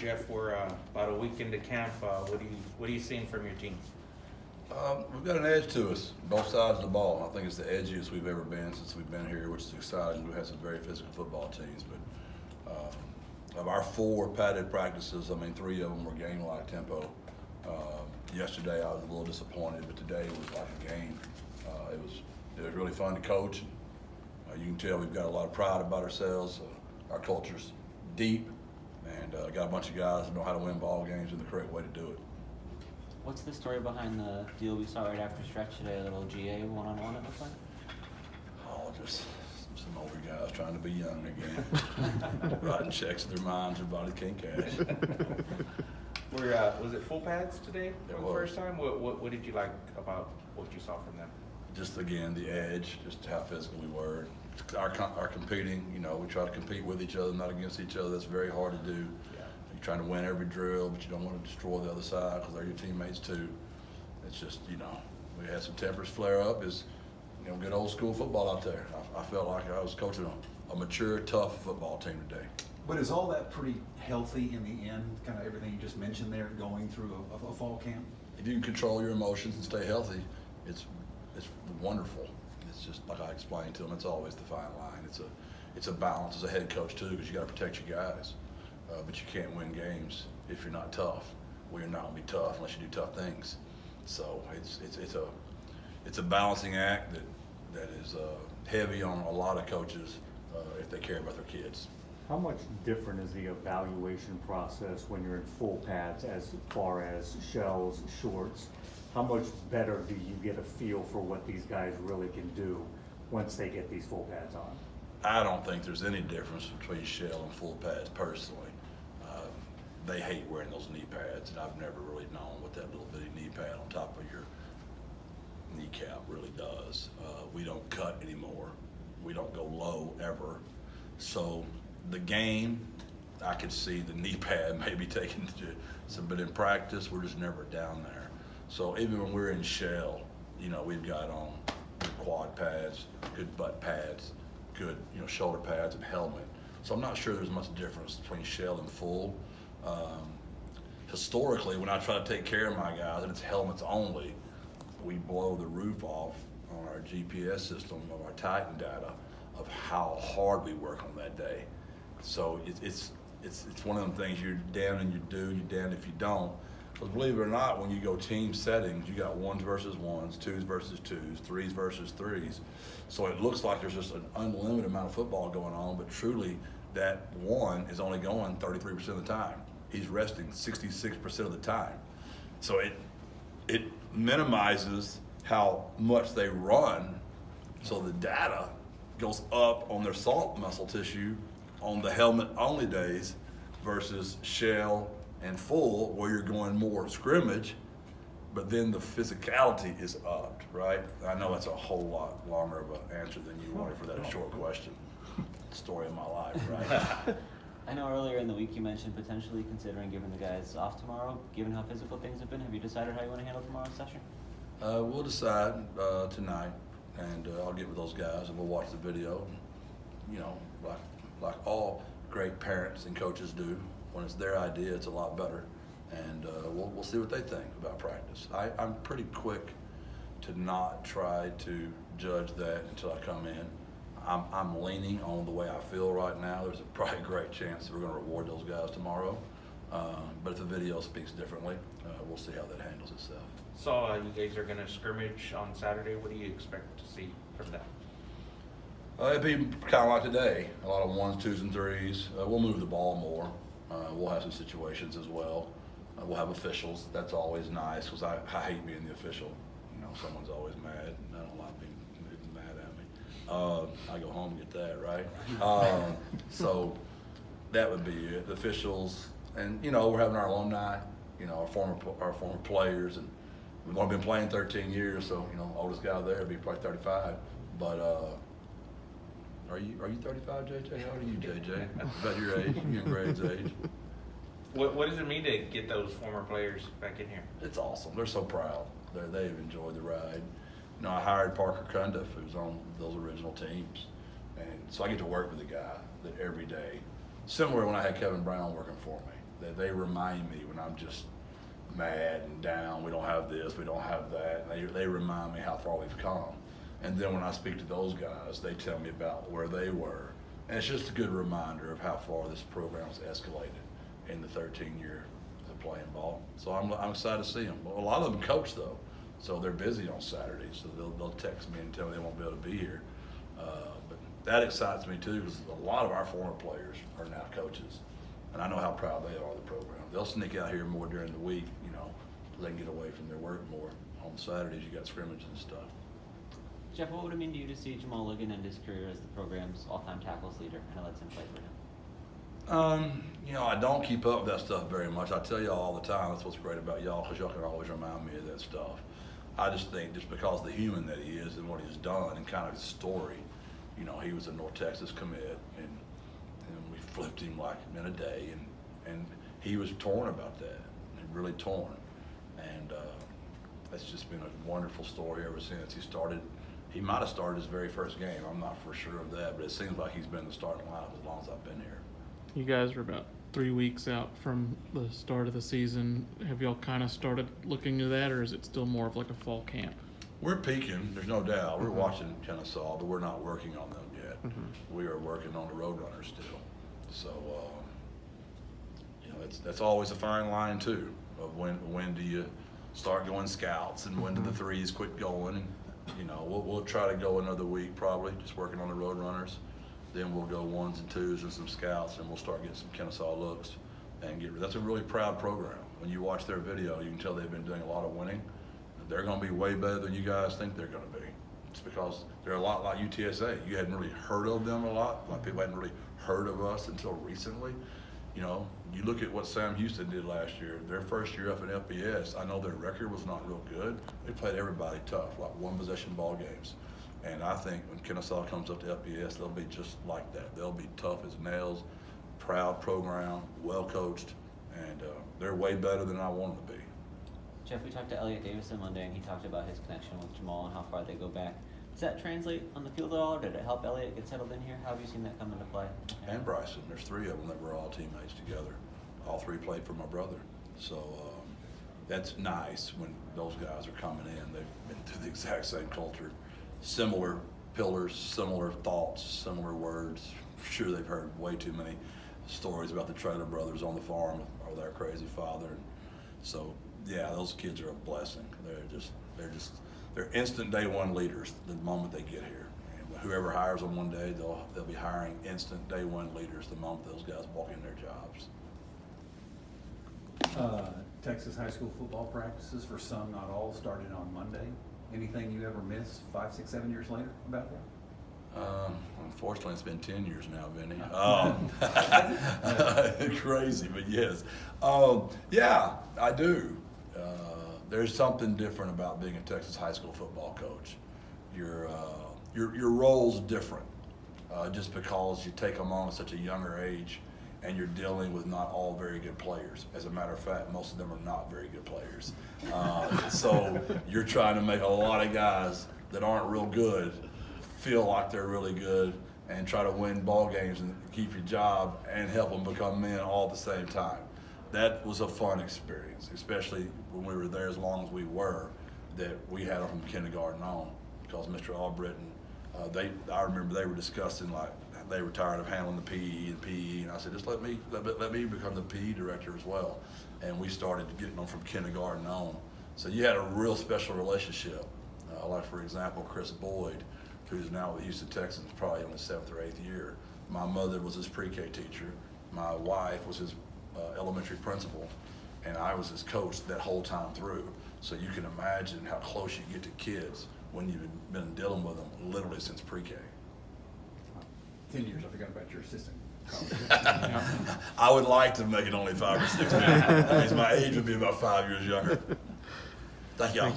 Jeff, we're about a week into camp. What are you seeing from your team? We've got an edge to us, both sides of the ball. I think it's the edgiest we've ever been since we've been here, which is exciting. We've had some very physical football teams, but of our 4 padded practices, I mean, 3 of them were game-like tempo. Yesterday, I was a little disappointed, but today was like a game. It was really fun to coach. You can tell we've got a lot of pride about ourselves. Our culture's deep, and got a bunch of guys that know how to win ball games and the correct way to do it. What's the story behind the deal we saw right after stretch today, a little GA one-on-one it looks like? Oh, just some older guys trying to be young again. Writing checks in their minds their body can't cash. Was it full pads today for the first time? What did you like about what you saw from them? Just again, the edge, just how physical we were. Our competing, you know, we try to compete with each other, not against each other. That's very hard to do. Yeah. You're trying to win every drill, but you don't want to destroy the other side because they're your teammates too. It's just, you know, we had some tempers flare up. It's, you know, good old school football out there. I felt like I was coaching a mature, tough football team today. But is all that pretty healthy in the end, kind of everything you just mentioned there, going through a fall camp? If you can control your emotions and stay healthy, it's wonderful. It's just like I explained to them, it's always the fine line. It's a balance as a head coach too, because you got to protect your guys. But you can't win games if you're not tough. Well, you're not gonna be tough unless you do tough things. So it's a balancing act that is heavy on a lot of coaches if they care about their kids. How much different is the evaluation process when you're in full pads as far as shells, shorts? How much better do you get a feel for what these guys really can do once they get these full pads on? I don't think there's any difference between shell and full pads personally. They hate wearing those knee pads, and I've never really known what that little bitty knee pad on top of your kneecap really does. We don't cut anymore. We don't go low ever. So the game, I could see the knee pad maybe taking some, but in practice, we're just never down there. So even when we're in shell, you know, we've got on good quad pads, good butt pads, good, you know, shoulder pads and helmet. So I'm not sure there's much difference between shell and full. Historically, when I try to take care of my guys and it's helmets only, we blow the roof off on our GPS system of our Titan data of how hard we work on that day. So it's one of them things, you're damned and you do, you're damned if you don't. Because believe it or not, when you go team settings, you got 1s versus 1s, 2s versus 2s, 3s versus 3s. So it looks like there's just an unlimited amount of football going on, but truly that 1 is only going 33% of the time. He's resting 66% of the time. So it minimizes how much they run, so the data goes up on their soft muscle tissue on the helmet only days versus shell and full, where you're going more scrimmage, but then the physicality is upped, right? I know that's a whole lot longer of an answer than you wanted for that short question. Story of my life, right? I know earlier in the week you mentioned potentially considering giving the guys off tomorrow, given how physical things have been. Have you decided how you want to handle tomorrow's session? We'll decide tonight, and I'll get with those guys and we'll watch the video. You know, like all great parents and coaches do, when it's their idea, it's a lot better. And we'll see what they think about practice. I'm pretty quick to not try to judge that until I come in. I'm leaning on the way I feel right now. There's probably a great chance that we're going to reward those guys tomorrow. But if the video speaks differently, we'll see how that handles itself. So you guys are going to scrimmage on Saturday. What do you expect to see from that? It'd be kind of like today. A lot of 1s, 2s, and 3s. We'll move the ball more. We'll have some situations as well. We'll have officials. That's always nice because I hate being the official. You know, someone's always mad. I don't like being mad at me. I go home and get that, right? So that would be it. The officials, and you know, we're having our alumni, you know, our former players, and we've only been playing 13 years, so you know, oldest guy there would be probably 35. But are you 35, JJ? How old are you, JJ? About your age, your grades age. What does it mean to get those former players back in here? It's awesome. They're so proud. They've enjoyed the ride. You know, I hired Parker Cundiff, who's on those original teams, and so I get to work with a guy that every day. Similar when I had Kevin Brown working for me. They remind me when I'm just mad and down, we don't have this, we don't have that. They remind me how far we've come. And then when I speak to those guys, they tell me about where they were. And it's just a good reminder of how far this program's escalated in the 13 years of playing ball. So I'm excited to see them. Well, a lot of them coach though, so they're busy on Saturdays, so they'll text me and tell me they won't be able to be here. But that excites me too, because a lot of our former players are now coaches. And I know how proud they are of the program. They'll sneak out here more during the week, so they can get away from their work more. On Saturdays, you got scrimmages and stuff. Jeff, what would it mean to you to see Jamal Ligon end his career as the program's all-time tackles leader? I know that's in play for him. I don't keep up with that stuff very much. I tell y'all all the time, that's what's great about y'all, because y'all can always remind me of that stuff. I just think just because of the human that he is and what he's done and kind of his story, he was a North Texas commit, and we flipped him like in a day, and he was torn about that, and really torn. And that's just been a wonderful story ever since he started. He might have started his very first game. I'm not for sure of that, but it seems like he's been in the starting lineup as long as I've been here. You guys are about 3 weeks out from the start of the season. Have y'all kind of started looking to that, or is it still more of like a fall camp? We're peaking, there's no doubt. We're watching Kennesaw, but we're not working on them yet. We are working on the Roadrunners still. So, that's always a fine line too, of when do you start going scouts and when do the threes quit going. And, we'll try to go another week probably, just working on the Roadrunners. Then we'll go 1s and 2s and some scouts, and we'll start getting some Kennesaw looks. And that's a really proud program. When you watch their video, you can tell they've been doing a lot of winning. They're going to be way better than you guys think they're going to be. It's because they're a lot like UTSA. You hadn't really heard of them a lot. Like people hadn't really heard of us until recently. You look at what Sam Houston did last year. Their first year up in FBS, I know their record was not real good. They played everybody tough, like one-possession ball games. And I think when Kennesaw comes up to FBS, they'll be just like that. They'll be tough as nails, proud program, well coached, and they're way better than I want them to be. Jeff, we talked to Elliot Davison Monday, and he talked about his connection with Jamal and how far they go back. Does that translate on the field at all, or did it help Elliot get settled in here? How have you seen that come into play? And Bryson, there's 3 of them that were all teammates together. All 3 played for my brother. So that's nice when those guys are coming in. They've been through the exact same culture, similar pillars, similar thoughts, similar words. I'm sure they've heard way too many stories about the Traylor brothers on the farm or their crazy father. And so, yeah, those kids are a blessing. They're instant day one leaders the moment they get here. And whoever hires them one day, they'll be hiring instant day one leaders the moment those guys walk in their jobs. Texas high school football practices, for some, not all, started on Monday. Anything you ever miss 5, 6, 7 years later about that? Unfortunately, it's been 10 years now, Vinny. Crazy, but yes. Yeah, I do. There's something different about being a Texas high school football coach. Your role's different, just because you take them on at such a younger age, and you're dealing with not all very good players. As a matter of fact, most of them are not very good players. So you're trying to make a lot of guys that aren't real good feel like they're really good, and try to win ball games and keep your job and help them become men all at the same time. That was a fun experience, especially when we were there as long as we were, that we had them from kindergarten on, because Mr. Albritton, I remember they were discussing, like, they were tired of handling the PE, and I said, just let me become the PE director as well. And we started getting them from kindergarten on. So you had a real special relationship. Like, for example, Chris Boyd, who's now with Houston Texans, probably in his 7th or 8th year. My mother was his pre-K teacher. My wife was his elementary principal, and I was his coach that whole time through. So you can imagine how close you get to kids when you've been dealing with them literally since pre-K. 10 years, I forgot about your assistant. I would like to make it only 5 or 6 years. That means my age would be about 5 years younger. Thank y'all.